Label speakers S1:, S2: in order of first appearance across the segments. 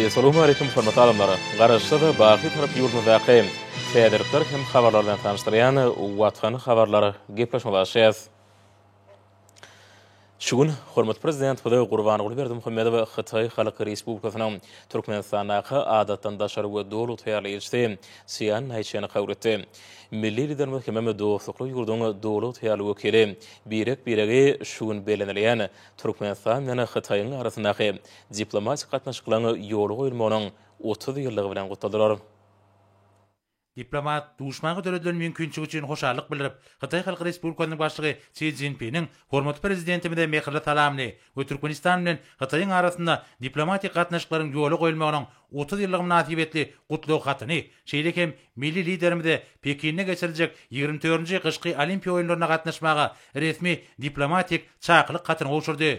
S1: Assalamu alaikum hormatly adamlar. Garaşda baqy tarap ýurduny waqym. Täderler hem habarlardan tanışdyrýan Watkan habarlary gepleşme başlaýar. Şugun hormat prezident Hudaý Gurbanoğlu Berdimuhammedow Hytaý Halk Respublikasynyň Türkmenistanaky adatdan daşary we dowlat ýaly Siyan Naýçyny gawretdi. Milli liderimiz Mehmet Dostlukly ýurdunyň dowlat ýaly wekili biregi şugun belenilýän Türkmenistan ýa-ni Hytaýyň arasyndaky diplomatik gatnaşyklaryň ýoly goýulmagynyň 30 ýyllygy bilen gutladylar.
S2: Diplomat duşmangy döredlerin mümkinçiligi üçin hoşarlyk bildirip, Hytaý Halk Respublikasynyň başlygy Xi Jinping'in hormatly prezidentimide mehirli salamny we Türkmenistan bilen Hytaýyň arasynda diplomatik gatnaşyklaryň ýoly goýulmagynyň 30 ýyllygy münasibetli gutlaw hatyny şeýlekem milli liderimide Pekinne geçirijek 24-nji gyşky Olimpiýa oýunlaryna gatnaşmaga resmi diplomatik çakylyk hatyny goşurdy.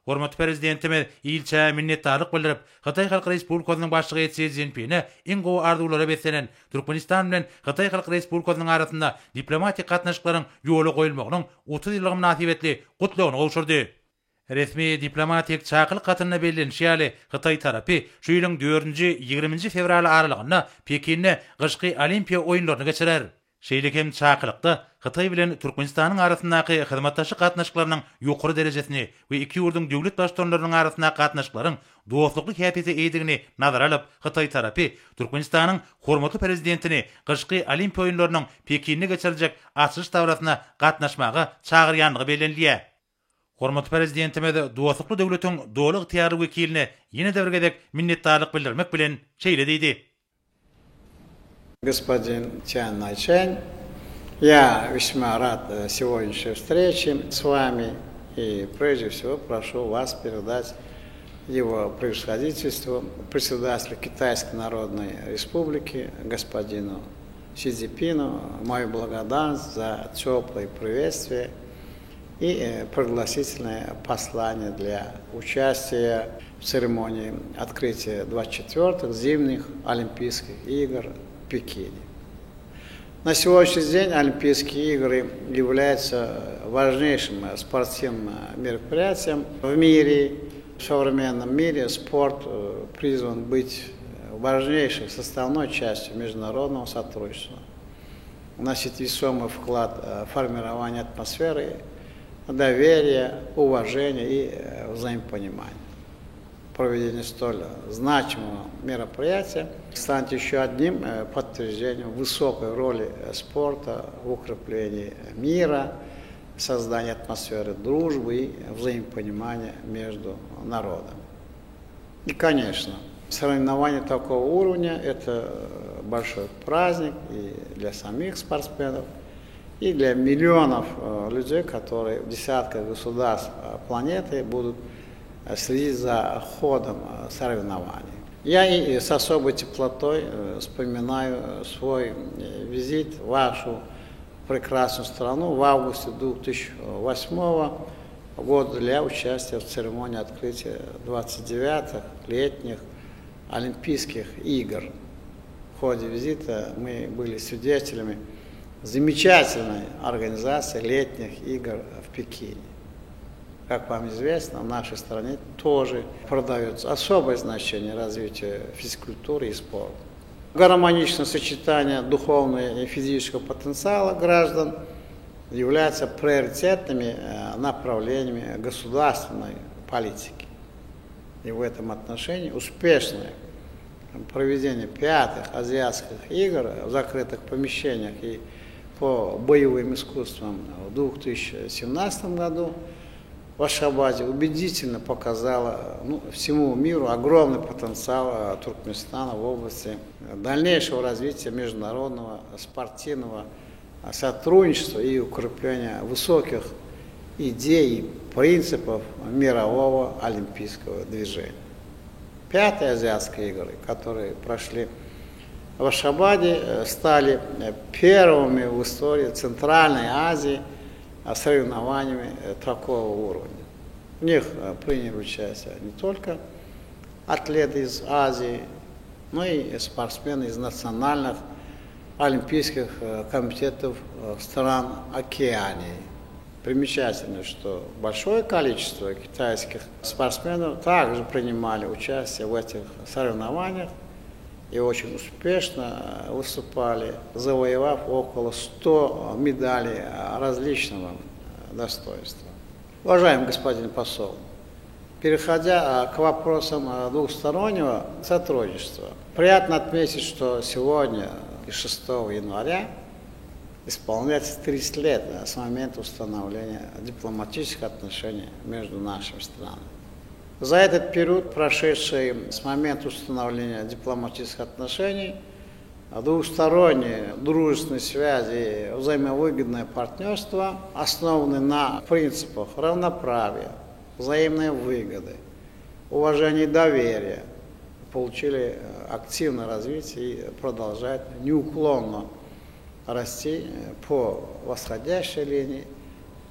S2: Hormatly prezidentimiz ilçe minnetdarlyk bildirip, Hytaý Halk Respublikasynyň başlygy Xi Jinping'e iň gowy arzuwlara beslenen Türkmenistan bilen Hytaý Halk Respublikasynyň arasynda diplomatik gatnaşyklaryň ýoly goýulmagynyň 30 ýyllygy münasibetli gutlawyny goşurdy. Resmi diplomatik çakylyk hatyna bellenişýäli Hytaý tarapy şu ýylyň 4-20 fevral aralygynda Pekinne gyşky Olimpiýa oýunlaryny geçirer. Şeýlekem çakylykda Hytaý bilen Türkmenistanyň arasyndaky hyzmatdaşlyk gatnaşyklarynyň ýokary derejesini we iki ýurdun döwlet başçylarynyň arasyndaky gatnaşyklaryň dostlukly käpeti edigini nazara alyp, Hytaý tarapy Türkmenistanyň hormatly prezidentini gyşky Olimpiýa oýunlarynyň Pekinne geçirijek açyş dawratyna gatnaşmaga çagyrýanlygy bellenilýär. Hormatly prezidentimiz dostlukly döwletiň dowly ýygytyary wekiline ýene däwrgedek minnetdarlyk bildirmek bilen şeýle diýdi.
S3: Господин Чан Найчань, я весьма рад сегодняшней встрече с вами и прежде всего прошу вас передать его превосходительству председателю Китайской Народной Республики господину Си Цзиньпину мою благодарность за теплое приветствие и пригласительное послание для участия в церемонии открытия 24-х зимних Олимпийских игр в Пекине. На сегодняшний день Олимпийские игры являются важнейшим спортивным мероприятием в мире. В современном мире спорт призван быть важнейшей составной частью международного сотрудничества, вносить весомый вклад в формирование атмосферы доверия, уважения и взаимопонимания. Проведение столь значимого мероприятия станет еще одним подтверждением высокой роли спорта в укреплении мира, создании атмосферы дружбы и взаимопонимания между народами. И, конечно, соревнования такого уровня – это большой праздник и для самих спортсменов, и для миллионов людей, которые в десятках государств планеты будут следить за ходом соревнований. Я и с особой теплотой вспоминаю свой визит в вашу прекрасную страну в августе 2008 года для участия в церемонии открытия 29-х летних Олимпийских игр. В ходе визита мы были свидетелями замечательной организации летних игр в Пекине. Как вам известно, в нашей стране тоже продается особое значение развития физкультуры и спорта. Гармоничное сочетание духовного и физического потенциала граждан является приоритетными направлениями государственной политики. И в этом отношении успешное проведение 5-х азиатских игр в закрытых помещениях и по боевым искусствам в 2017 году в Ашхабаде убедительно показала всему миру огромный потенциал Туркменистана в области дальнейшего развития международного спортивного сотрудничества и укрепления высоких идей и принципов мирового олимпийского движения. 5-е азиатские игры, которые прошли в Ашхабаде, стали первыми в истории Центральной Азии соревнованиями такого уровня. В них приняли участие не только атлеты из Азии, но и спортсмены из национальных олимпийских комитетов стран Океании. Примечательно, что большое количество китайских спортсменов также принимали участие в этих соревнованиях и очень успешно выступали, завоевав около 100 медалей различного достоинства. Уважаемый господин посол, переходя к вопросам двухстороннего сотрудничества, приятно отметить, что сегодня, 6 января, исполняется 30 лет с момента установления дипломатических отношений между нашими странами. За этот период, прошедший с момента установления дипломатических отношений, двусторонние дружественные связи и взаимовыгодное партнерство основаны на принципах равноправия, взаимной выгоды, уважения и доверия, получили активное развитие и продолжают неуклонно расти по восходящей линии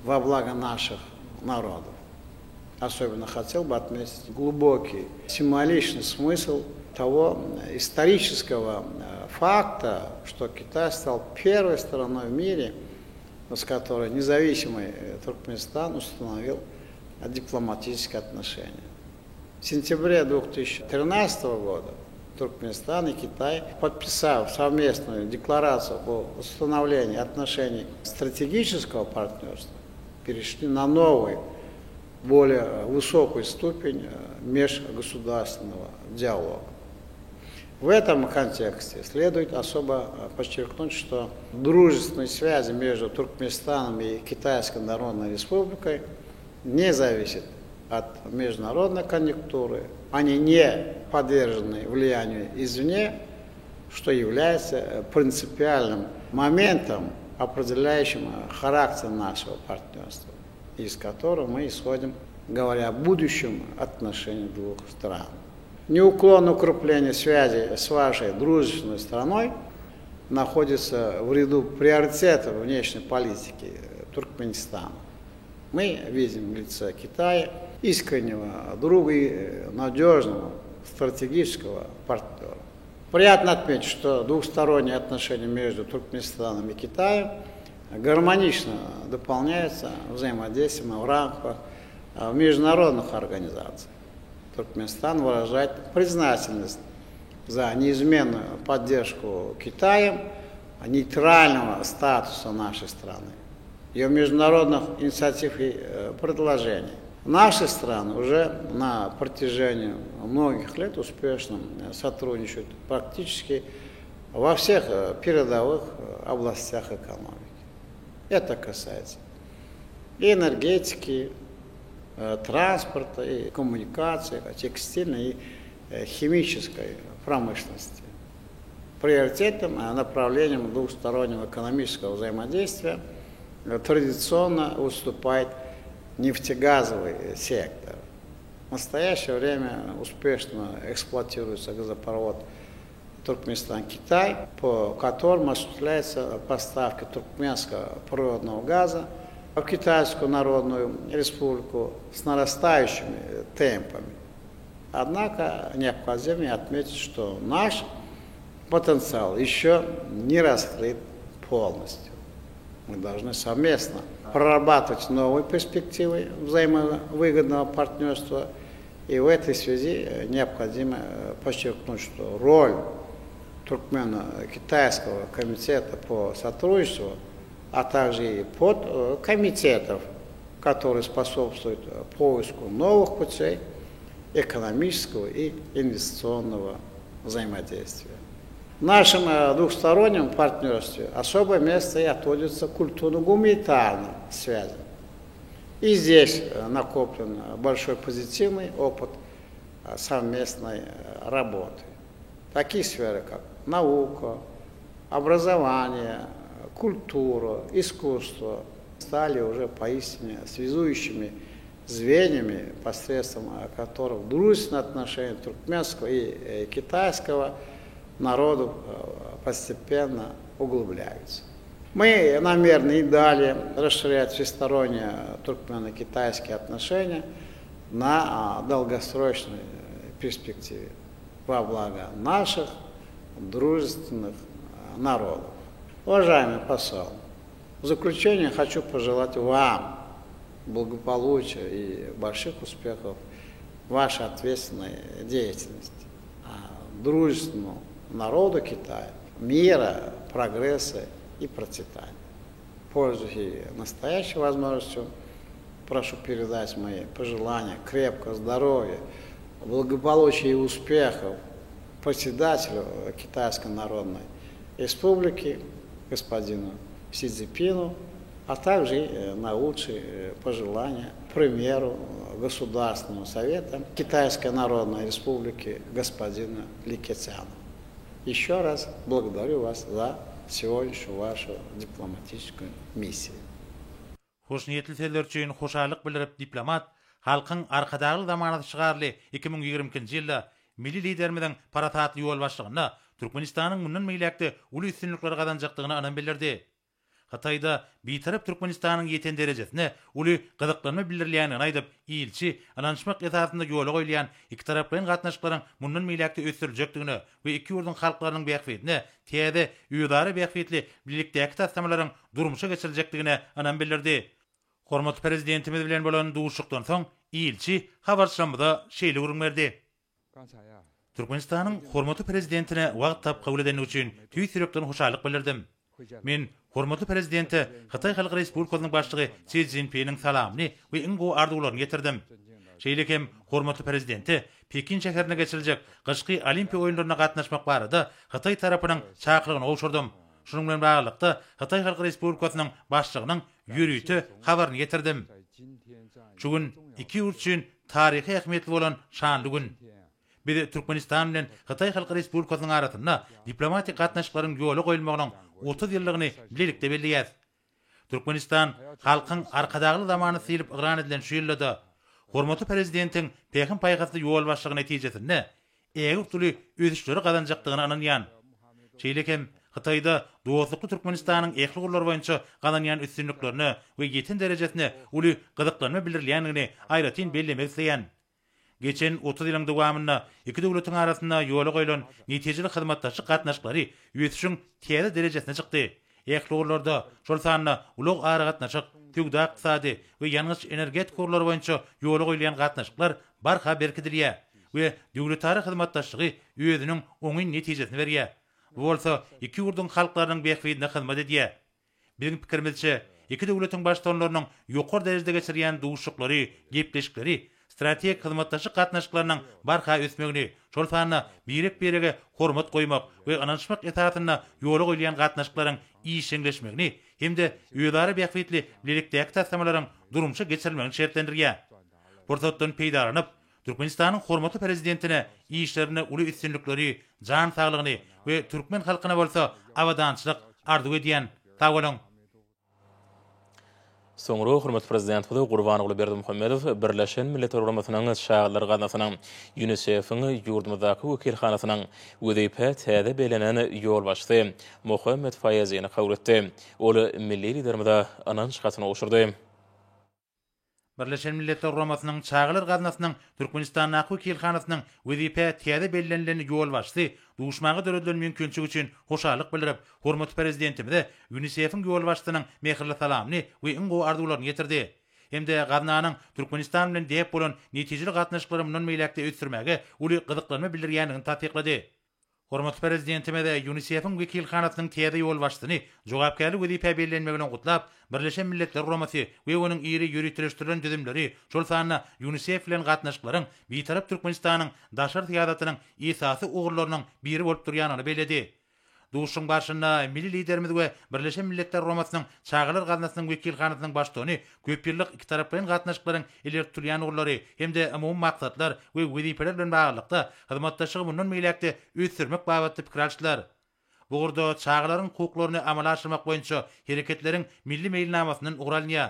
S3: во благо наших народов. Особенно хотел бы отметить глубокий символичный смысл того исторического факта, что Китай стал первой страной в мире, с которой независимый Туркменистан установил дипломатические отношения. В сентябре 2013 года Туркменистан и Китай, подписав совместную декларацию по установлению отношений стратегического партнерства, перешли на новую, более высокую ступень межгосударственного диалога. В этом контексте следует особо подчеркнуть, что дружественные связи между Туркменистаном и Китайской Народной Республикой не зависят от международной конъюнктуры, они не подвержены влиянию извне, что является принципиальным моментом, определяющим характер нашего партнерства, из которого мы исходим, говоря о будущем отношении двух стран. Неуклонное укрепление связи с вашей дружественной страной находится в ряду приоритетов внешней политики Туркменистана. Мы видим в лице Китая искреннего друга и надежного стратегического партнера. Приятно отметить, что двухсторонние отношения между Туркменистаном и Китаем гармонично дополняются взаимодействием в рамках международных организаций. Туркменистан выражает признательность за неизменную поддержку Китаем нейтрального статуса нашей страны, ее международных инициатив и предложений. Наши страны уже на протяжении многих лет успешно сотрудничают практически во всех передовых областях экономики. Это касается и энергетики, транспорта, и коммуникаций, текстильной и химической промышленности. Приоритетным направлением двустороннего экономического взаимодействия традиционно выступает нефтегазовый сектор. В настоящее время успешно эксплуатируется газопровод Туркменистан-Китай, по которому осуществляется поставка туркменского природного газа в Китайскую Народную Республику с нарастающими темпами. Однако необходимо отметить, что наш потенциал еще не раскрыт полностью. Мы должны совместно прорабатывать новые перспективы взаимовыгодного партнерства. И в этой связи необходимо подчеркнуть, что роль Туркмено-Китайского комитета по сотрудничеству, а также и подкомитетов, которые способствуют поиску новых путей экономического и инвестиционного взаимодействия. В нашем двухстороннем партнерстве особое место и отводится культурно-гуманитарным связям. И здесь накоплен большой позитивный опыт совместной работы. Такие сферы, как наука, образование, культура, искусство, стали уже поистине связующими звеньями, посредством которых дружественные отношения туркменского и китайского народов постепенно углубляются. Мы намерены и далее расширять всесторонние туркмено-китайские отношения на долгосрочной перспективе во благо наших дружественных народов. Уважаемый посол, в заключение хочу пожелать вам благополучия и больших успехов вашей ответственной деятельности. Дружественному народу Китая, мира, прогресса и процветания. Пользуясь настоящей возможностью, прошу передать мои пожелания крепкого здоровья, благополучия и успехов председателю Китайской Народной Республики, господину Си Цзиньпину, а также наилучшие пожелания премьеру Государственного совета Китайской Народной Республики господину Ли Кэцяну. Еще раз благодарю вас за сегодняшнюю вашу дипломатическую миссию.
S2: Hoş niyetli teller üçin hoşarlyk bildirip diplomat halkyň arkadagy zamanada çygarly 2020-nji ýylda milli liderimiň paratatly ýol başlygyna Türkmenistanyň mundan meýlekde uly üstünlikleri gazanjakdygyna anan bildirdi. Hatayda bitarap Türkmenistanyň ýeten derejesine uly gyzyklanma bildirilýänini aýdyp, ilçi ananşmak esasynda ýola goýulýan iki taraplyň gatnaşyklaryň mundan meýlekde ösdürjekdigini we iki ýurdun halklarynyň bähfetine täze ýurdary bähfetli birlikdäki tassamalaryň durmuşa geçirijekdigine anan bildirdi. Hormatly prezidentimiz bilen bolan duşukdan soň ilçi habarçylamada şeýle gurun berdi. Türkmenistanyň hormatly prezidentine wagt tap kabul edeni üçin tüý sürekden hoşarlyk bildirdim. Men hormatly prezidenti Hatay Halk Respublikasynyň başlygy Xi Jinping'in salamyny we iň gowy arzuwlaryny getirdim. Şeýlekem hormatly prezidenti Pekin şäherine geçirijek gyşky olimpiya oýunlaryna gatnaşmak barada Hatay tarapynyň çakyrygyny owşurdym. Şunun bilen baglykda Hatay Halk Respublikasynyň başlygynyň ýürüýti habaryny getirdim. Şu gün iki ýurt üçin taryhy ähmiýetli bolan şanly gün. Biz Türkmenistan bilen Hatay Halk Respublikasynyň arasynda diplomatik gatnaşyklaryň ýoly goýulmagynyň 30 ýyllygyny bilelikde belliýär. Türkmenistan halkyň arkadagy zamany silip ygran edilen şu ýylda hormatly prezidentiň Pekin paýgasy ýol başlygy netijesinde ägip tuly ödüşleri gazanjakdygyny ananýan. Şeýlekem Hatayda dostlukly Türkmenistanyň ähli gurulary boýunça gazanýan üstünliklerini we ýeten derejesine uly gyzyklanma bildirilýändigini aýratyn bellemek isleýän. Geçen 30 ýylyň dowamynda iki döwletiň arasynda ýola goýulan netijeli hyzmatdaşlyk gatnaşyklary ýötüşiň täze derejesine çykdy. Ähli gurullarda şol sanyna ulug ara gatnaşyk, tügda ykdysady we ýalňyş energetik gurulary boýunça ýola goýulan gatnaşyklar barha berkidilýär we döwletary hyzmatdaşlygy özüniň oňy netijesini berýär. Bu bolsa iki ýurdun halklarynyň bähfetine hyzmat edýär. Bizim pikirimizçe iki döwletiň başdanlarynyň ýokary derejede geçirýän duşuklary, gepleşikleri strategik hyzmatdaşlyk gatnaşyklarynyň barha ösmegini, şol sanyna birek-birege hormat goýmak we ananşmak etatyna ýola goýulýan gatnaşyklaryň işeňleşmegini hemde ýödary bähfetli bilelikdäki tassamalaryň durmuşa geçirilmegini şertlendirýär. Bursatdan peýdaranyp Türkmenistanyň hormatly prezidentine işlerine uly üstünlikleri, jan saglygyny we türkmen halkyna bolsa awadançylyk arzuw edýän. Sag bolun.
S1: Soňra hormatly prezident Gurbanoğlu Berdimuhammedow Birleşen Milletler Guramasynyň şagyrdlary gatnaşynyň UNICEF-iň ýurdumyzdaky wekilhanasynyň wezipä täze belenen ýol başçysy Mohammed Fayazyny kabul etdi. Ol milli liderimize ananşykatyny owşurdy.
S2: Birleşen Milletler Guramasynyň çagylar gatnaşynyň Türkmenistanyň wekilhanasynyň wezipä täze bellenlen ýol başçysy duşmagy döredilen mümkinçiligi üçin hoşarlyk bildirip, hormatly prezidentimize UNICEF-iň ýol başçysynyň mehirli salamyny we iň gowy arzuwlaryny getirdi. Hemde gatnanyň Türkmenistan bilen diýip bolan netijeli gatnaşyklary mundan meýlekde ösdürmäge uly gyzyklanma bildirýändigini taýyklady. Hormatly prezidentimize UNICEF-iň wekilhanasynyň täze ýol başçysyny jogapkärlik wezipä bellenmegini gutlap, Birleşen Milletler Guramasy we onuň iri ýürütleşdirilen düzümleri, şol sanyna UNICEF bilen gatnaşyklaryň bitarap Türkmenistanyň daşar tiýadatynyň esasy ugurlarynyň biri bolup durýanyny bellädi. Duşuň başynda milli liderimiz we Birleşen Milletler Guramasynyň çagylar gatnaşynyň wekilhanasynyň başçysyny köp ýyllyk iki taraplyň gatnaşyklaryň ileri turýan ugurlary hemde umum maksatlar we wezipeler bilen baglykda hyzmatdaşlygy mundan meýlekde ösdürmek babatly pikir alýar. Bu gurda çagylaryň hukuklaryny amala aşyrmak boýunça hereketleriň milli meýilnamasynyň ugralynýar.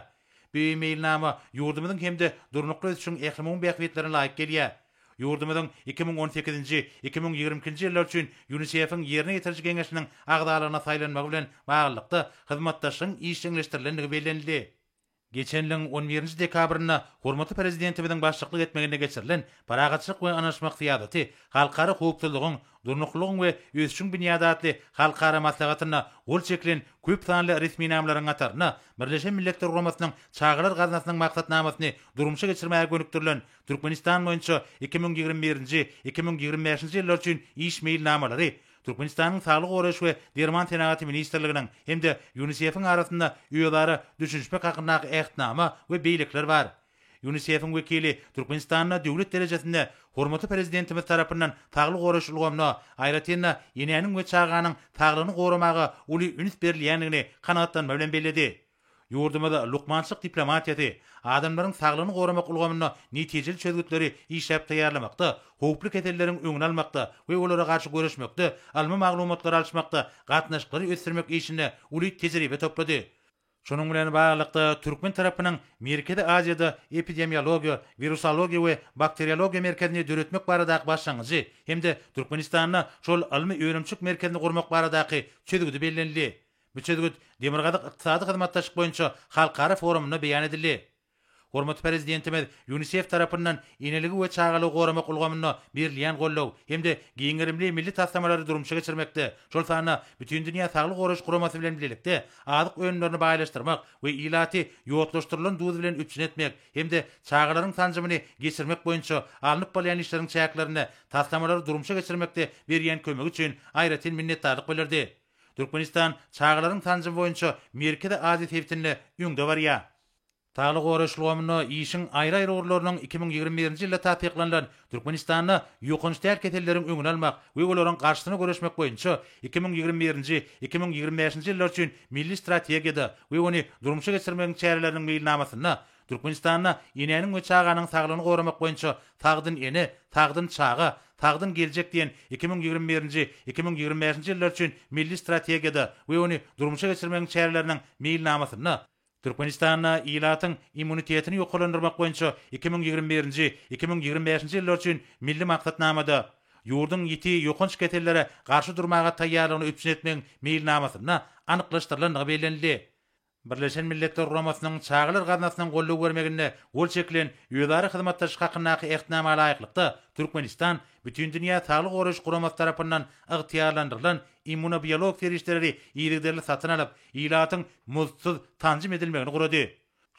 S2: Bu meýilnama ýurdumyzyň hemde durnukly üçin ählimin bähfetlerine laýyk gelýär. Ýurdumyzyň 2018-2020-nji ýyllar üçin UNICEF-iň ýerine ýetirjek geňeşiniň agdalaryna saýlanmagy bilen baglykda hyzmatdaşlygyň işleňleşdirilendigi bellenildi. Geçenliň 11 dekabryna hormatly prezidentimizin başçyklyk etmegine geçirilen paragatçylyk we anaşmak syýasaty, halkara hukukçylygyň, durnuklygyň we ösüň büniýadatly halkara maslahatyna gol çekilen köp sanly resmi namlaryň gataryna Birleşen Milletler Guramasynyň çağılar gaznasynyň maksatnamasyny durmuşa geçirmäge gönükdirilen Türkmenistan boýunça 2021-2025 ýyllar üçin iş meýilnamalary Türkmenistanyň Saglyk goraýyş we Derman Tenagat Ministrliginiň hemde UNICEF-iň arasynda üýelary düşünmek hakyna ähtnama we beýlikler bar. UNICEF-iň wekili Türkmenistanyň döwlet derejesinde hormatly prezidentimiz tarapyndan saglyk goraýyş ulgamyna aýratynda ýeneňiň we çağanyň saglygyny goramagy uly üns berilýändigini kanagatlanma bilen bellädi. Ýurdumyzda lukmançylyk diplomatiýasy, adamlaryň saglygyny goramak ulgamyna netijeli çözgütleri işläp taýýarlamakda, howply keteleriň öňüni almakda we olara garşy görüşmekde, alma maglumatlary alşmakda gatnaşyklary ösdürmek işinde uly tejribe toplady. Şonuň bilen baglykda Türkmen tarapynyň Merkezi Aziýada epidemiologiýa, virusologiýa we bakteriologiýa merkezini döretmek baradaky başlangyjy hemde Türkmenistanyň şol almy öýrümçük merkezini gurmak baradaky çözgüdi bellenildi. Bu çözgüt Demirgazyk ykdysady hyzmatdaşlyk boýunça halkara forumuna beýan edildi. Hormatly prezidentimiz UNICEF tarapyndan eneligi we çağalygy goramak ulgamyna berilýän gollaw hemde giňerimli milli taslamalary durmuşa geçirmekde. Şol sana bütün dünýä saglyk goraýyş guramasy bilen birlikde adyk öňlerini baýlaşdyrmak we ilaty ýotlaşdyrylan duýdy bilen üçin etmek hemde çağalaryň tanjymyny geçirmek boýunça alınıp bolýan işleriň çäklaryny taslamalary durmuşa geçirmekde berýän kömegi üçin aýratyn minnetdarlyk bildirdi. Türkmenistan çağalaryň tanjymy boýunça Merkezi Aziýa tebitinde öňde barýa. Saglyk goraýyşlygymyny işiň aýry-aýry urlarynyň 2021-nji ýylda tatbiklanan Türkmenistanyň ýokunç däl ketelleriň öňüni almak we olaryň garşysyny göreşmek boýunça 2021-2025 ýyllar üçin milli strategiýada we ony durmuşa geçirmegiň çäreleriniň meýilnamasyna Türkmenistanyň ýeneňiň we çağanyň saglygyny goramak boýunça tagdyn eni, tagdyn çaga, tagdyn geljek diýen 2021-2025 ýyllar üçin milli strategiýada we ony durmuşa geçirmegiň çäreleriniň meýilnamasyna Türkmenistanyň ilatyň immunitetini ýokalandyrmak boýunça 2021-2025 ýyllar üçin milli maksatnamada ýurdun ýeti ýokunç ketellere garşy durmaga taýýarlygyny üçin etmegiň meýilnamasyna anyklaşdyrylandygy bellenildi. Birleşen Milletler Guramasynyň çağılar gaznasynyň gollaw bermeginde gol çekilen üýelary hyzmatdaşlyk hakynaky ähtnama laýyklykda Türkmenistan bütün dünýä saglyk goraýyş guramasy tarapyndan ygtyýarlandyrylan immunobiolog ferişleri ýerlikleri satyn alyp ilatyň muzsuz tanjym edilmegini gurady.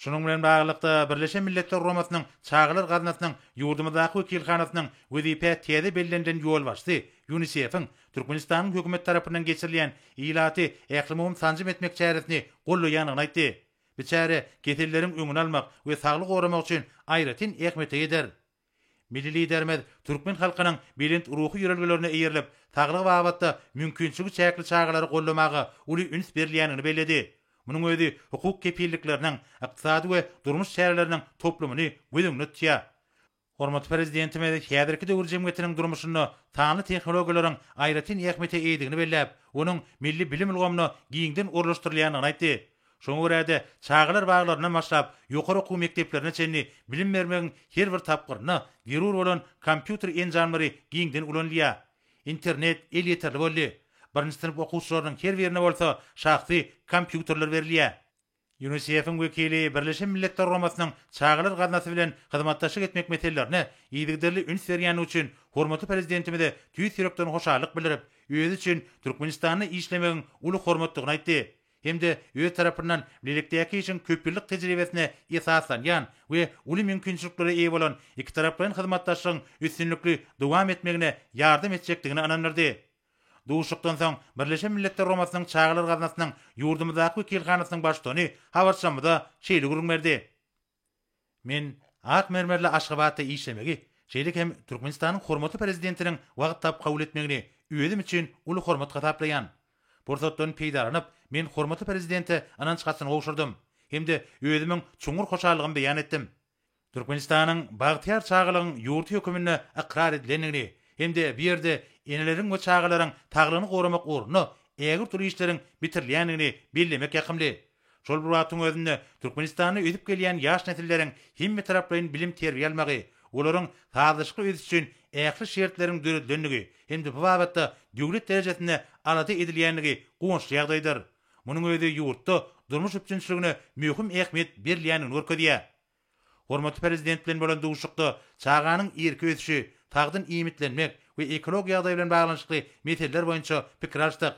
S2: Şonuň bilen baglykda Birleşen Milletler Guramasynyň çağılar gaznasynyň ýurdumyzdaky wekilhanasynyň wezipe täze bellendiren ýol başdy. UNICEF-iň Türkmenistanyň hökümet tarapyndan geçirilýän ilaty ähli tanjym etmek çäresini gollaýanyny aýtdy. Bu çäre ketelleriň öňüni almak we saglyk goramak üçin aýratyn ähmiýet eder. Milli liderimiz Türkmen halkynyň belent ruhy ýörelgelerini eýerilip, saglyk babatda mümkinçiligi çäkli çağalary gollamagy uly üns berilýänini bellädi. Munyň özi hukuk kepilliklerining, ykdysady we durmuş çäreleriniň toplumyny gödüňde tutýar. Hormatly prezidentimiz häzirki döwür jemgyýetiniň durmuşyny taňly tehnologiýalaryň aýratyn ähmiýete eýdigini belläp, onuň milli bilim ulgamyny giňden orlaşdyrylýanyny aýtdy. Şoňa görä çağalar baglaryna başlap ýokary okuw mekdeplerine çenli bilim bermegiň her bir tapgyryna zerur bolan kompýuter enjamlary giňden ulanylýar. Internet el ýeterli boldy. Birinji sinip okuwçylarynyň her birine bolsa şahsy kompýuterler berilýär. UNICEF-iň wekili Birleşen Milletler Guramasynyň çağalar gaznasy bilen hyzmatdaşlyk etmek meselelerini ýygyderli üns berýän üçin hormatly prezidentimize tüýs ýürekden hoşallyk bildirip, öýüzi üçin Türkmenistanyny işlemegiň uly hormatlygyny aýtdy. Hemde öýe tarapyndan birlikdäki işin köp ýyllyk tejribesine esaslanýan we uly mümkinçilikleri eýe bolan iki taraplaryň hyzmatdaşlygyň üstünlikli dowam etmegine ýardym etjekdigini anandyrdy. Duşukdan soň Birleşen Milletler Guramasynyň çağalar gaznasynyň ýurdumyzdaky wekilhanasynyň başlygy Hawarşamyda şeýle gurulmerdi. Men ak mermerli Aşgabatda işlemegi, şeýle hem Türkmenistanyň hormatly prezidentiniň wagt tap kabul etmegini öýüm üçin uly hormat gataplaýan. Bursatdan peýdaranyp, men hormatly prezidente anan çykasyny owşurdym. Hemde öýümiň çuňur hoşallygyny beýan etdim. Türkmenistanyň bagtyar çağalygyň ýurt hökümine ikrar edilenini, hemde bir ýerde eneleriň we çağalaryň taglygyny goramak uğruna ägir türlü işleriň bitirilýänini bellemek ýakymly. Şol bir wagtyň özünde Türkmenistany ödüp gelýän ýaş nesilleriň hemme taraplaryň bilim terbiýe almagy, olaryň tazyşky ödüş üçin ähli şertleriň döredilendigi, hemde bu babatda döwlet derejesinde alady edilýänligi goňşly ýagdaýdyr. Munyň özi ýurtda durmuş üçünçülüğüne mühim ehmiyet berliýänini görkezýär. Hormatly prezident bilen bolan duguşykda çağanyň irki ösüşi, tagdyn iýmitlenmek we ekologiýa bilen baglanşykly meseleler boýunça pikir alşdyk.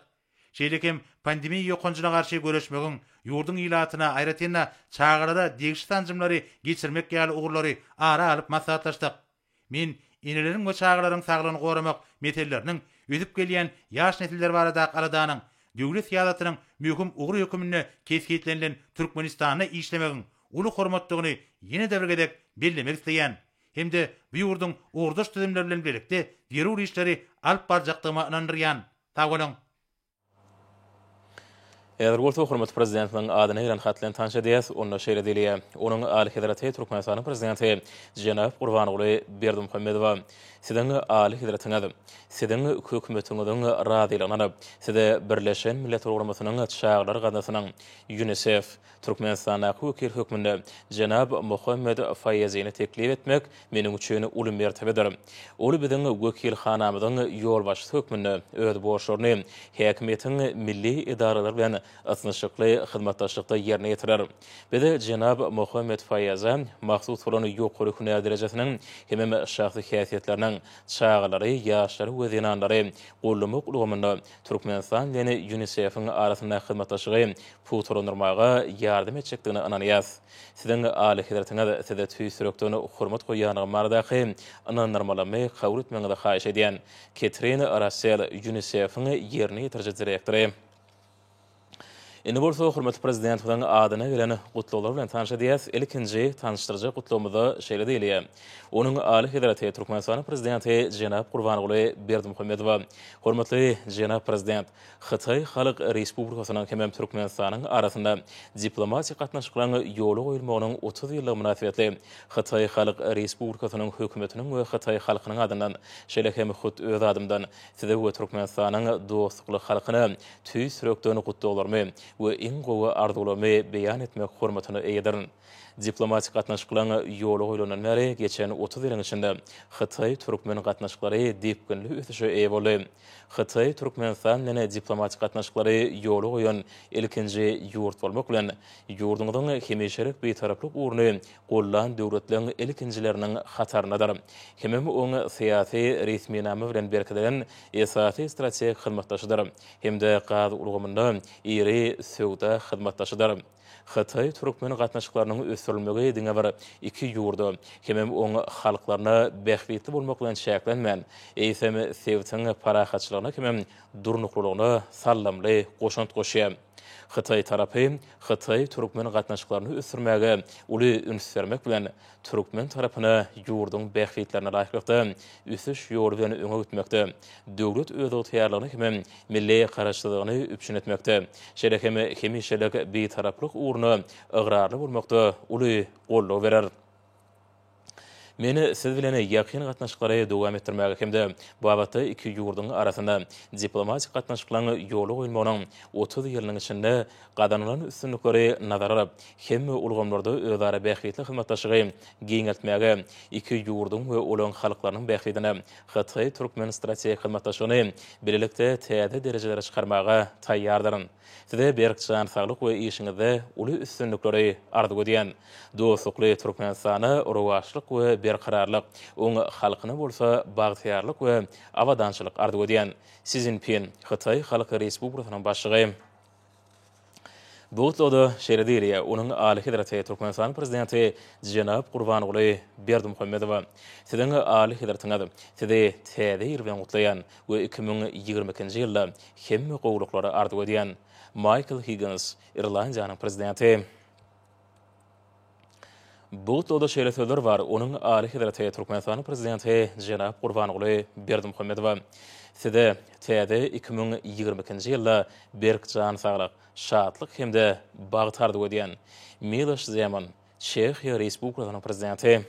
S2: Şeýlekem pandemiýa ýokanjyna garşy göreşmegiň ýurdun ilatyna aýratynda çağalara degişli tanjymlary geçirmek ýaly ugurlary ara alyp maslahatlaşdyk. Men ineleriň we çağalaryň saglygyny goramak meseleleriniň ödüp gelýän ýaş nesiller barada galadanyň döwlet ýalatynyň mühim ugur hökümine kesgitlenilen Türkmenistana işlemegiň uly hormatlygyny ýene däwregedek bellemek isleýän. Hemde bu ýurdun urduş tüzümleri bilen birlikde derur işleri alyp barjakdygyna inandyrýan. Tagolun
S1: Ergolto hormat prezidentiniň adyny elan hatlan tanşa diýäs, onda şeýle diýilýär. Onuň Ali Hedraty Türkmenistanyň prezidenti Jenab Gurbanoğlu Berdimuhammedow siziň Ali Hedratyňa siziň hökümetiňiziň radylygyny, size Birleşen Milletler Guramasynyň çağlar gadasynyň UNICEF Türkmenistana hukuk hökmünde Jenab Muhammed Fayyazini teklif etmek meniň üçin uly mertebedir. Ol biziň wekilhanamyzyň ýolbaşy hökmünde öz borçlaryny häkimetiň milli idaralar bilen atnaşykly hyzmatdaşlykda ýerine ýetirer. Bede Jenab Muhammed Fayyaza mahsus bolan ýokary hünär derejesiniň hem şahsy häsiýetleriniň çağlary, ýaşlary we zinanlary gollamak ulgamynda Türkmenistan bilen UNICEF-iň arasynda hyzmatdaşlygy puturlandyrmaga ýardym etjekdigini ananýas. Siziň Ali Hedratyňa size tüýsürekden hormat goýanyň mardaky anandyrmalamy kabul etmeňizi haýyş edýän Catherine Russell UNICEF-iň ýerine ýetirjek direktory. Indi bolsa hormatly prezident bilen adyny bilen gutluklar bilen tanışa diýäs. Ilkinji tanıştyrjy gutlugymyzda şeýle diýilýär. Onuň Ali Hedraty Türkmenistanyň prezidenti Jenab Gurbanoğlu Berdimuhammedow. Hormatly Jenab prezident, Xitay Halk Respublikasynyň hem Türkmenistanyň arasynda diplomatik gatnaşyklaryň ýoly goýulmagynyň 30 ýyllyk münasibetli Xitay Halk Respublikasynyň hökümetiniň we Xitay halkynyň adyndan şeýle hem hut öz adymdan size we Türkmenistanyň dostlukly halkyny tüýsürekden gutluklarmy we iň gowy arzulamy beýan etmek hormatyny eýdirin. Diplomatik gatnaşyklaryň ýoly goýulan beri geçen 30 ýylyň içinde Xitay Türkmen gatnaşyklary dipkinli ösüşe eýe boldy. Xitay Türkmenistan bilen diplomatik gatnaşyklary ýoly goýan ilkinji ýurt bolmak bilen ýurduňyň hemişelik beýtaraplyk uruny gollan döwletleriň ilkinjileriniň hataryndadyr. Hemem oň syýasy resminame bilen berkedilen esasy strategik hyzmatdaşydyr. Hemde gazy ulgamynda iri söwda hyzmatdaşydyr. Xitay Türkmen gatnaşyklarynyň ösürilmegi diňe bir iki ýurdu hemem oň halklaryna bähwetli bolmak bilen şäklenmän, eýsem sevtiň parahatçylygyna hemem durnuklygyna sallamly goşant goşýar. Xitay tarapy Xitay Türkmen gatnaşyklaryny ösürmäge uly üns bermek bilen Türkmen tarapyna ýurduň bähwetlerine laýykly üsüş ýoly bilen öňe gitmekde. Döwlet öz ýaşaryny hem milli garaşlygyny üpşün etmekde. Şeýle hem hemişelik beýtaraplyk uruny ıgrarly bolmakda uly golluk berer. Meni siz bilen ýakyn gatnaşyklary dowam etdirmäge hemde bu abatda iki ýurduň arasynda diplomatik gatnaşyklaryň ýoly goýulmagynyň 30 ýylyň içinde gadanylan üstünlikleri nazara alyp hemme ulgamlarda özara bähwetli hyzmatdaşlygy giňeltmäge iki ýurduň we olan halklarynyň bähwetine Xitay Türkmen strategik hyzmatdaşlygyny birlikde täze derejelere çykarmaga taýýardyryn. Size berkcan saglyk we işiňizde uly üstünlikleri arzu edýän dostlukly Türkmenistany rowaşlyk we berkararlyk, oň halkyna bolsa bagtyarlyk we awadançylyk arzu edýän Sizin Pin Xitay Halk Respublikasynyň başlygy. Bu tutluda şeýle diýilýär. Onuň Ali Hedraty Türkmenistanyň prezidenti Jenab Gurbanoğlu Berdimuhammedow. Siziň Ali Hedratyňa sizi täze ýer bilen gutlaýan we 2022-nji ýylda hemme gowluklary arzu edýän Michael Higgins, Irlandiýanyň prezidenti. Bu tutluda şeýle sözler bar. Onuň Ali Hedraty Türkmenistanyň prezidenti Jenab Gurbanoğlu Berdimuhammedow. Size täze 2022-nji ýylda berkjan saglyk, şatlyk hemde bagyt arzu edýän Miloš Zeman, Çekiýa Respublikasynyň prezidenti.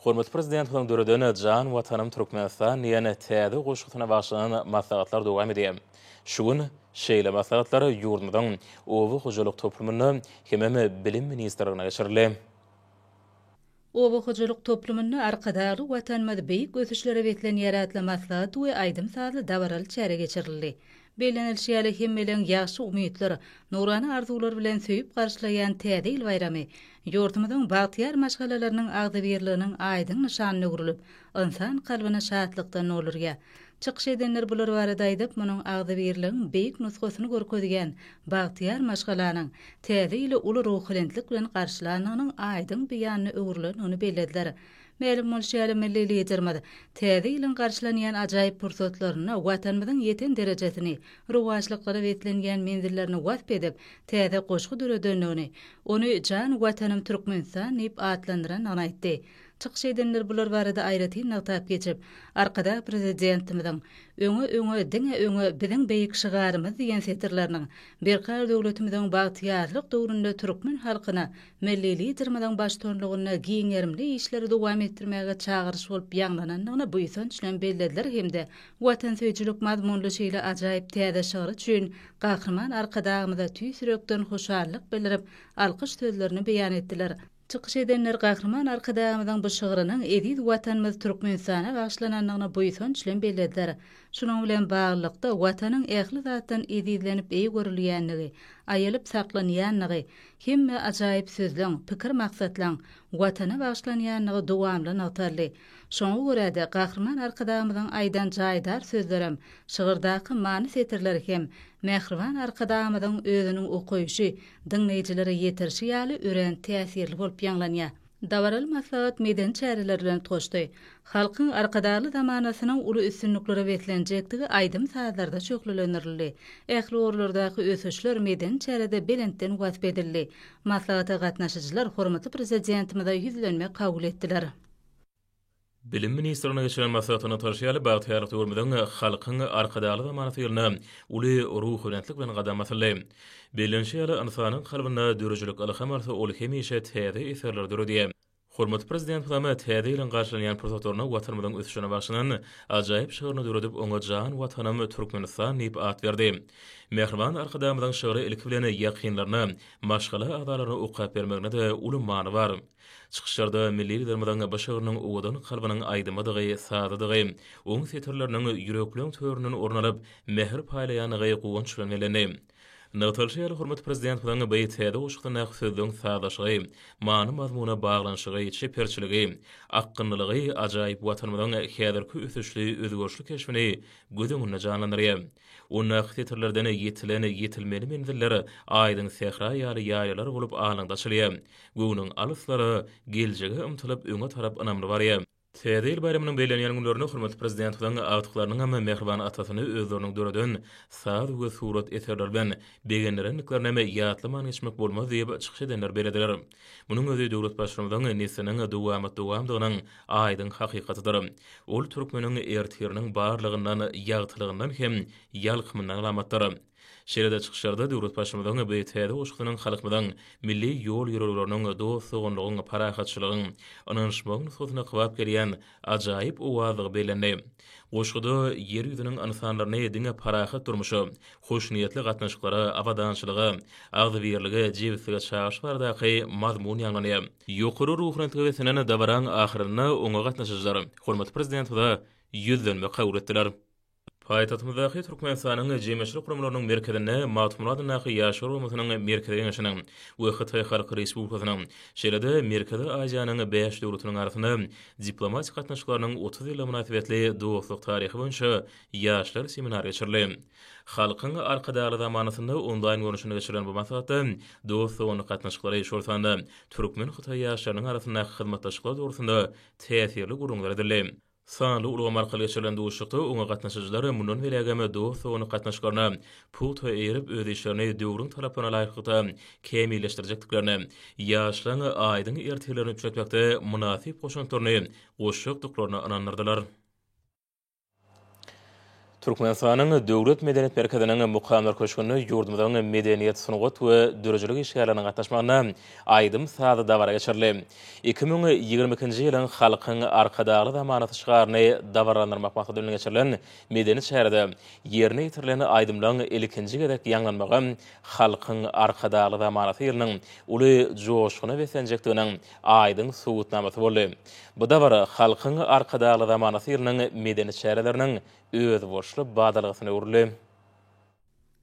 S1: Hormatly prezident bilen döredene jan watanym Türkmenistan ýene täze goşgyna başlanan maslahatlar dowam edýär. Şugun şeýle maslahatlary ýurdumyň owy hojalyk toplumyny hem bilim ministrligine geçirildi.
S4: Obuqujuluk toplumunu arkadaly watanmady beýik ösüşlere betlen ýaratly maslahat we aýdym sazly dawaral çäre geçirildi. Belenilşýäli hemmeleň ýaşy umytlar, nurany arzuwlar bilen söýüp garşylaýan täze il bayramy, ýurtymyzyň bagtyar maşgalalarynyň agdybirliginiň aýdym nyşanyny urulyp, insan kalbyna şatlykdan olurýa. Çykyş edenler bular barada aýdyp, munyň agdybirliginiň beýik nusgasyny görkezýän bagtyar maşgalanyň täze ile uly ruhylentlik bilen garşylanynyň aýdym beýanyny öwürlenýäni bellädiler. Melim bolşýaly milli lidermidi. Täze ýylyň garşylanýan ajaýyp pursatlaryny, watanymyzyň ýeten derejesini, ruwaçlyklary betlenýän menzillerini wasp edip, täze goşgy döredönligini, ony jan watanym Türkmenistan diýip atlandyran aýtdy. Çykyş edenler bular barada aýratyn nagtap geçip, arkada prezidentimiziň öňe diňe öňe biziň beýik şygarymyz diýen setirleriniň berkar döwletimiziň bagtyarlyk döwründe türkmen halkyna milli liderimiziň başçylygyna giňerimli işleri dowam etdirmäge çagyryş bolup ýaňlananyny bu ýysynç bilen bellediler hemde watan söýçülük mazmunly şeýle ajaýyp täze şygyr üçin gahrman arkadagymyza tüýsürekden hoşallyk bildirip alkyş sözlerini beýan etdiler. Çykyş edenler gahrman arkadagymyzyň bu şygyrynyň edil watanymyz Türkmenistana bagşlananyny bu ýysynç bilen bellediler. Şunuň bilen baglykda watanyň ähli zatdan edillenip eý görülýänligi, aýalyp saklanýanlygy, hemme ajaýyp sözleň, pikir maksatlaň watana bagşlanýanlygy dowamly natarly. Şoňa görä de gahrman arkadagymyzyň aýdan jaýdar sözlerem, şygyrdaky many setirleri hem mähriban arkadagymyzyň özüniň okuýuşy, dinleýijilere ýetirşi ýaly ören täsirli bolup ýanglanýar. Dawaral maslahat meden çäreler bilen toşdy. Halkyň arkadaly zamanasynyň uly üstünlikleri betlenjektigi aýdym sazlarda çöklendirildi. Ähli orlardaky ösüşler meden çärede belentden wasp edildi. Maslahata gatnaşyjylar hormatly prezidentimize ýüzlenme kabul etdiler.
S1: Bilim ministrine geçiren maslahatyny taşıyaly bagtyarlyk döwrümiziň halkyň arkadaly zamanasyny uly ruhylentlik bilen gadamasly. Belenşýäli insanyň kalbyna dörejilik alhamarsa ol hemişe täze eserler döredýär. Hormatly prezident Pulama täze ile garşylanýan pursatlaryna watanymyzyň ösüşine başlanan ajaýyp şygyryny döredip oňa jan watanym Türkmenistan diýip at berdi. Mehriban arkadamyzyň şygyry ilki bilen ýakynlaryny, maşgala agdalaryny okap bermegine de uly many bar. Çykyşlarda milli liderimiziň bu şygyrynyň owadan kalbynyň aýdymadygy, sadadygy, oň setirleriniň ýürekliň töründen ornalyp mehr paýlaýanygy gowunç bilen eleni. Nagtalşýaly hormatly prezident bilen beýtede oşukdan sözüň sadaşygy, many mazmuna baglanşygy, çeperçiligi, aqqynlygy ajaýyp watanymyzyň häzirki ösüşli özgörçlük keşfini gözüňe janlandyrýar. Ony setirlerden ýetilmeli menzilleri aýdyň sehra ýaly ýaýalar bolup alanda-çylýar. Göwüniň alyslary geljege ymtylyp öňe tarap anamly barýar. Täze il bayramynyň beýlenýän günlerini hormatly prezident bilen awtlyklarynyň hem mehriban atasyny özleriniň döredän saz we surat eserler bilen begenleriniklaryny hem ýatlaman geçmek bolmaz diýip çykyş edenler belediler. Munyň özü döwlet başçylygynyň nesiniň dowamdygynyň aýdyň hakykatydyr. Ol türkmeniň ertiriniň barlygyndan ýagtylygyndan hem ýalkymyndan alamatdyr. Şeride çykyşlarda döwlet başçylygynyň beýtede oşukdynyň halkymyzyň milli ýol ýürürleriniň dostugynyň parahatçylygyň ananşmagyň sosyna kwap gelýän ajaýyp owazygy belenli. Oşukda ýer ýüzüniň insanlaryna diňe parahat durmuşy, hoş niýetli gatnaşyklary, awadançylygy, agdybirligi, jewsige çağış bardaky mazmun ýanlanýar. Ýokary ruhlantygy we senene dawaran ahyryna oňa gatnaşyjylar hormatly prezident we ýüzlenme kabul etdiler. Paýtatymyzdaky Türkmenistanyň jemgyýetçilik kurumlarynyň merkezine Matmuradyň ýaşar umumynyň merkezine geçenen we Hytaý Halky Respublikasynyň şeýle-de Merkezi Aziýanyň 5 döwletiniň arasynda diplomatik gatnaşyklarynyň 30 ýyla münasibetli dostluk taryhy boýunça ýaşlar seminary geçirildi. Halkyň arkadaly zamanasynda onlaýn görüşini geçiren bu maslahatda dostlugyny gatnaşyklary şolsanda türkmen Hytaý ýaşlarynyň arasynda hyzmatdaşlyk döwründe täsirli gurulmalar edildi. Sanly ulgam arkaly geçirilen duşukda oňa gatnaşyjylar mundan belägeme dostlugyny gatnaşyklaryna pul eýerip öz işlerini döwrüň talaplaryna laýykda kemilleşdirjekdiklaryny, ýaşlaryň aýdyň ertelerini üçetmekde munasip goşunklaryny, goşukdyklaryny anandyrdylar. Türkmenistanyň Döwlet Medeniýet Merkezining mukamlar köşkünü ýurdumyzyň medeniýet sunugat we dörejilik işgärlerine gatnaşmagyna aýdym sady dawara geçirildi. 2022-nji ýylyň halkyň arkadaly zamanaty şygaryny dawarlandyrmak maksadyna geçirilen medeniýet şäherinde ýerine ýetirilen aýdymlaryň ilkinji gedek ýanglanmagy halkyň arkadaly zamanaty ýylynyň uly joşgyna we senjekdiginiň aýdyň subutnamasy boldy. Bu dawara halkyň arkadaly zamanaty ýylynyň medeniýet şäherleriniň öz boşly badalgysyna uruly.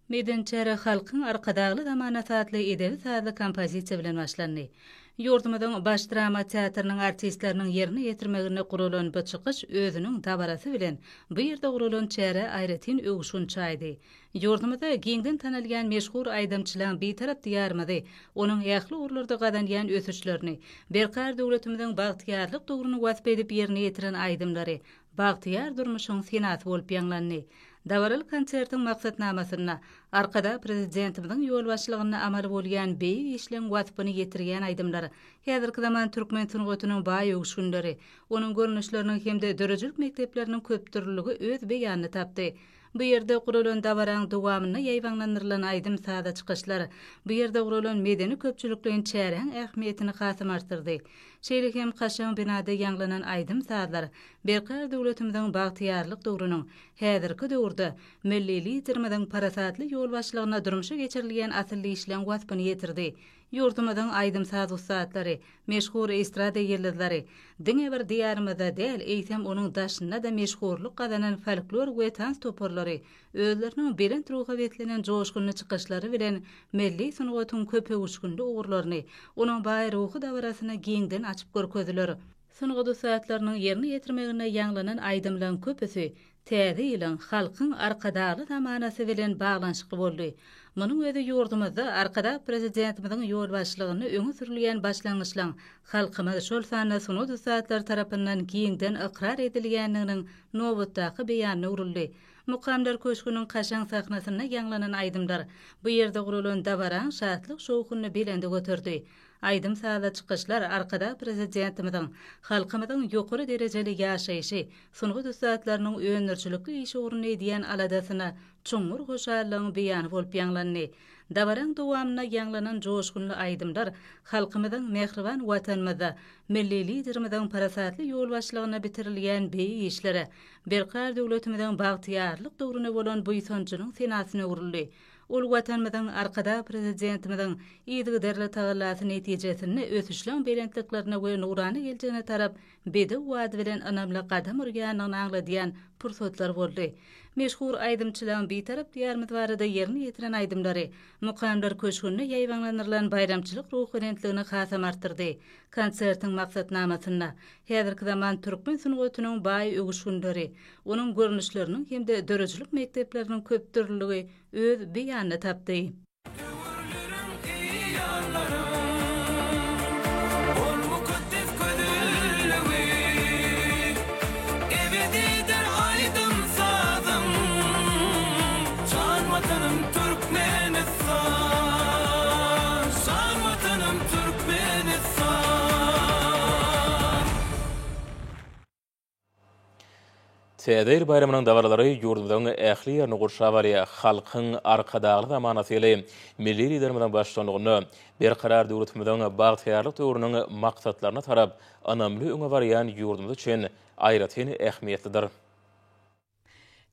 S4: Meden çäre halkyň arkadaly zamanaty adly edebi sazly kompozisiýa bilen başlandy. Ýurdumyzyň baş drama teatrnyň artistleriniň ýerine ýetirmegine gurulan bu çykyş özüniň dabarasy bilen bu ýerde gurulan çäre aýratyn öwüşün çaýdy. Ýurdumyzda giňden tanylýan meşhur aýdamçylaryň bir tarap diýarmady, onuň ýakly urlarda gadanýan ösüşlerini, berkar döwletimiziň bagtyarlyk dogruny wasp edip ýerine ýetiren aýdymlary, bagtyar durmuşyň senasy bolup ýanglandy. Dawaral konsertiň maksatnamasyna arkada prezidentimiziň ýol başlygyna amal bolýan beýik işleň watypyny ýetirýän aýdymlar, häzirki zaman türkmen sunugatynyň baý öwüşünleri, onuň görnüşleriniň hemde dörejilik mekdepleriniň köpdürlügi öz beýanyny tapdy. Bu ýerde gurulan dawaraň dowamyna ýaýwanlandyrylan aýdym sada çykyşlar, bu ýerde gurulan medeni köpçülikliň çäreň ähmiýetini hasam artdyrdy. Şeýle hem Kaşan binada ýanglanan aýdym sadlar, berkar döwletimiziň bagtyarlyk dogrunyň häzirki döwürde millili ýetirmeden parasatly ýol başlygyna durmuşa geçirilýän asylly işleň watypyny ýetirdi. Ýurdumyzyň aýdym saz ustatlary, meşhur estrada ýyldızlary, diňe bir diýarymyzda däl, eýsem onuň daşyna da meşhurlyk gazanan folklor we tans toporlary, özleriniň belent ruha betlenen joşgyny çykyşlary bilen milli sunugatyň köp öwüşgünde ugurlaryny, onuň baý ruhy dawarasyna giňden açyp görkezdiler. Sunugat ustatlarynyň ýerine ýetirmegine ýanglanan aýdymlaryň köpüsi täze ýylyň halkyň arkadaly zamanasy bilen baglanşykly boldy. Munyň özi ýurdumyzda arkada prezidentimiziň ýol başlygyny öňe sürilýän başlangyçlaryň halkymyz şol sany sunugat ustatlary tarapyndan giňden ikrar edilýändiginiň nowatdaky beýanyna uruldy. Mukamlar köşküniň Kaşan sahnasyna ýanglanan aýdymlar bu ýerde gurulan dawaran şatlyk şowkuny belende götürdi. Aýdym sada çykyşlar arkada prezidentimiziň halkymyzyň ýokary derejeli ýaşaýşy, sunugat ustatlarynyň öňürçülükli işi uruny edýän aladasyna çoňmur hoşallygyň beýany bolup ýanglandy. Dawaran dowamyna ýanglanan joşgunly aýdymlar halkymyzyň mehriban watanymyzda milli liderimiziň parasatly ýol başlygyna bitirilýän beýik işlere, berkar döwletimiziň bagtyarlyk dogruny bolan bu ýysanjynyň senasyna uruldy. Ol watanymyzyň arkada prezidentimiziň ýygy derli tagalasy netijesini ösüşleň belentliklerine we nurany geljegine tarap bede wady bilen anamly gadam urýanyny aňladýan pursatlar boldy. Meşhur aýdymçylaryň bir tarap diýarmyz barada ýerine ýetiren aýdymlary, mukamlar köşkünde ýaýwanlandyrylan bayramçylyk ruhynentligini hasam artdyrdy. Konsertiň maksatnamasyna häzirki zaman türkmen sunugatynyň baý öwüşünleri, onuň görnüşleriniň hemde dörejilik mekdepleriniň köpdürlügi öz beýanyny tapdy.
S1: Täze bayramynyň dawarlary ýurdumyzyň ähli ýerine gurşap alýar, halkyň arkadaly zamanaty ýyly milli liderimiziň başçylygyny berkarar döwletimiziň bagtyarlyk döwrüniň maksatlaryna tarap anamly öňe barýan ýurdumyz üçin aýratyn ähmiýetlidir.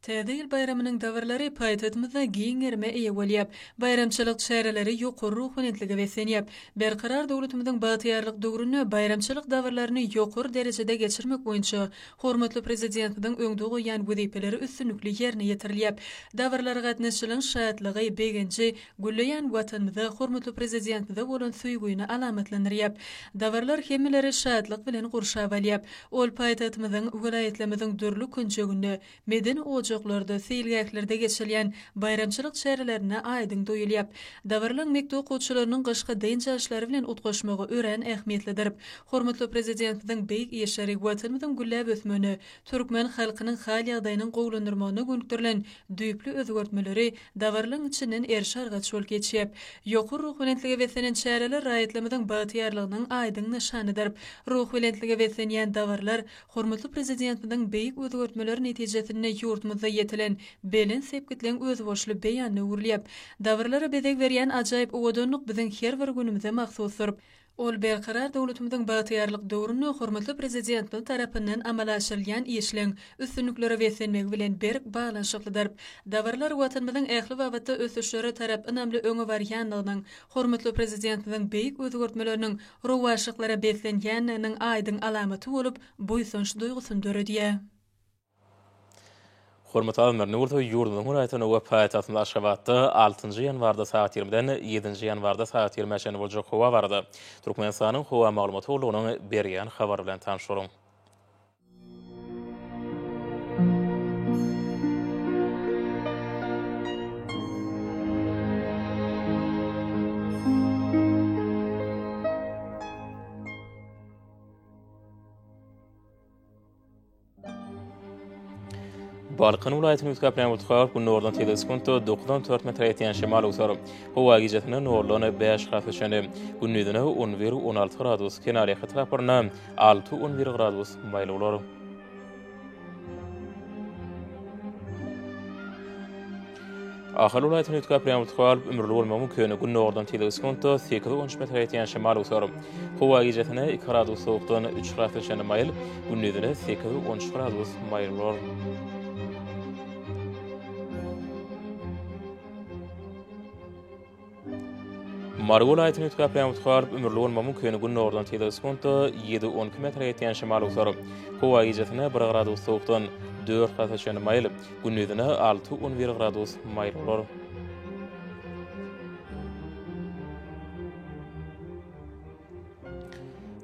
S5: Täze ýyl bayramynyň dawarlary paýtaýatymyzda giňerme eýe bolýar. Bayramçylyk çäreleri ýokary ruhanytligi besenýär. Berkarar döwletimiziň bagtyarlyk döwrüni bayramçylyk dawarlaryny ýokary derejede geçirmek boýunça hormatly prezidentimiziň öňde goýan wezipeleri üstünlikli ýerine ýetirilýär. Dawarlara gatnaşylan şatlygy, begenji, gülleýän watanymyza hormatly prezidentimize bolan süýgüni alamatlandyrýar. Dawarlar hemmeleri şatlyk bilen gurşap alýar. Ol paýtaýatymyzyň welaýetlerimiziň dürli künçegini medeni ocaklarda, seýilgäklerde geçirilýän bayramçylyk çärelerine aýdyň doýulýar. Dawarlaryň mekdep okuwçylarynyň gaşka deň ýaşlary bilen utgaşmagy ören ähmiýetlidir. Hormatly prezidentimiziň beýik ýeşeri watanymyzyň gülläp ösmegi, türkmen halkynyň hal ýagdaýynyň gowlandyrmagyna gönükdirilen düýpli özgertmeleri dawarlaryň içinden erşarga çol geçýär. Ýokary ruh bilentligi besenen çäreler raýatlymyzyň bagtyarlygynyň aýdyň nyşanydyr. Ruh bilentligi besenýän dawarlar hormatly prezidentimiziň beýik özgertmeleri netijesinde ýurdumyzyň yurdumuzda yetilen belen sepkitlen özboşly beýanyny urlyap, davrlara bedeg berýän ajaýyp owodonlyk biziň her bir günümizde mahsusdyr. Ol berqarar dowlatynyň bagtyarlyk döwrüni hormatly prezidentiň tarapyndan amala aşyrylýan işleň üstünliklere besenmek bilen berk baglanyşyklydyr. Davrlar watanymyzyň ähli wagtda ösüşleri tarap önemli öňe barýanlygynyň, hormatly prezidentiň beýik özgörtmeleriniň rowaşyklara besenýänliginiň aýdyň alamaty bolup, buýsunç duýgusyny döredýär.
S1: Hormat alymlar, nurda yurdumyň raýatyny we paýtagtyny Aşgabatda 6-njy ýanwarda saat 20-den 7-nji ýanwarda saat 20-de boljak howa bardy. Türkmenistanyň howa maglumaty ulugyny berýän habar bilen tanşaryň. Balkan vilayatynyň ütkaplan ultgar bu nordan teleskonto 94 metr ýetýän şemal usar. Howa gijetine norlany 5 hafta şene günnüdine 11-16 gradus, kenary hatraparna 6-11 gradus maýly bolar. Ahal vilayatynyň ütkaplan ultgar ömürli bolmagy mümkin gün nordan teleskonto 8-13 metr ýetýän şemal usar. Howa gijetine 2 gradus sowukdan 3 hafta şene maýl, günnüdine 8-13 gradus maýly bolar. Margu vilayatynyň ütkaplan ultgar ömürli bolmagy mümkin gün nordan teleskonto 7-12 metr ýetýän şemal usar. Howa gijetine 1 gradus sowukdan 4 hafta şene maýl, günnüdine 6-11 gradus maýl bolar.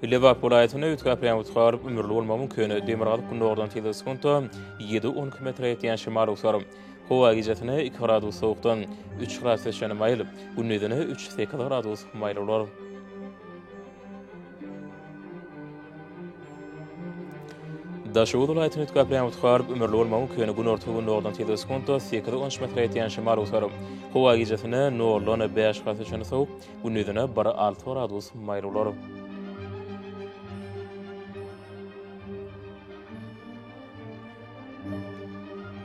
S1: Liverpool vilayatynyň ütkaplan ultgar ömürli bolmagy mümkin demirgalyk gün nordan teleskonto 7-12 metr ýetýän şemal usar. Howa gijetine 2 gradus sowukdan 3 hafta şene maýl, günnüdine 3-8 gradus maýl bolar. Daşowut vilayatynyň ütkaplan ultgar ömürli bolmagy mümkin gün ortagy nordan teleskonto 8-13 metr ýetýän şemal usar. Howa gijetine norlany 5 hafta şene sowuk, günnüdine 1-6 gradus maýl bolar.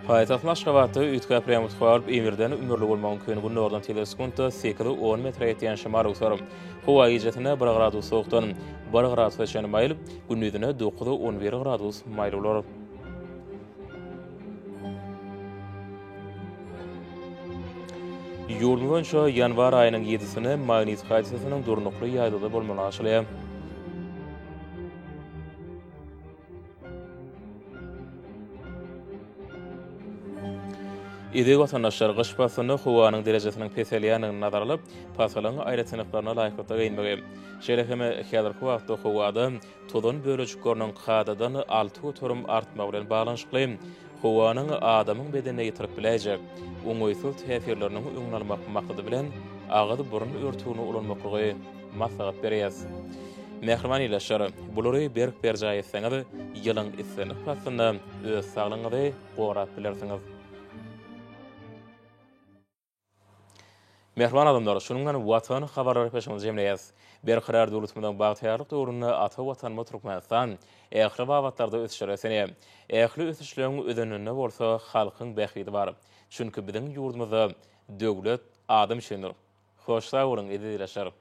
S1: Paýtagyň Aşgabatda ütkaplan ultgar emirden ömürli bolmagy mümkin gün nordan teleskonto 8-10 metr ýetýän şemal usar. Howa gijetine 1 gradus sowukdan 1 gradus şene maýl, günnüdine 9-11 gradus maýl bolar. Ýurdum boýunça ýanwar aýynyň 7-sine magnit hadisasynyň durnukly ýaýdyda bolmagy aşylýar. Ede vatandaşlar gyş pasyny howanyň derejesiniň peselýäniňi nazarlyp, pasylaryň aýra sınıflaryna laýyklyda geýinmegi. Şeýleheme häzirki wagtda howada tozan bölejikleriniň hadadan 6 oturum artmagy bilen baglanyşykly howanyň adamyň bedenine ýetirip biläjek. Oňoýsuz täsirleriniň öňalmak maksady bilen agydy burun örtügini ulanmaklygy maslahat berýär. Mehriman ýylaşar, bulary berk berjaý etseňiz, ýylyň islenip pasyny öz saglygyňyzy gorap bilersiňiz. Mehriban adamlar, şununla watan habarlary peşiňize jemleýäs. Berqarar dowlatymyzyň bagtyarlyk döwründe ata watan Türkmenistan ähli wagtlarda ösüşler esenýär. Ähli ösüşleriň ödenine bolsa halkyň bähidi bar. Çünki biziň ýurdumyzda döwlet adam üçindir. Hoş sağ bolun, edi dileşerim.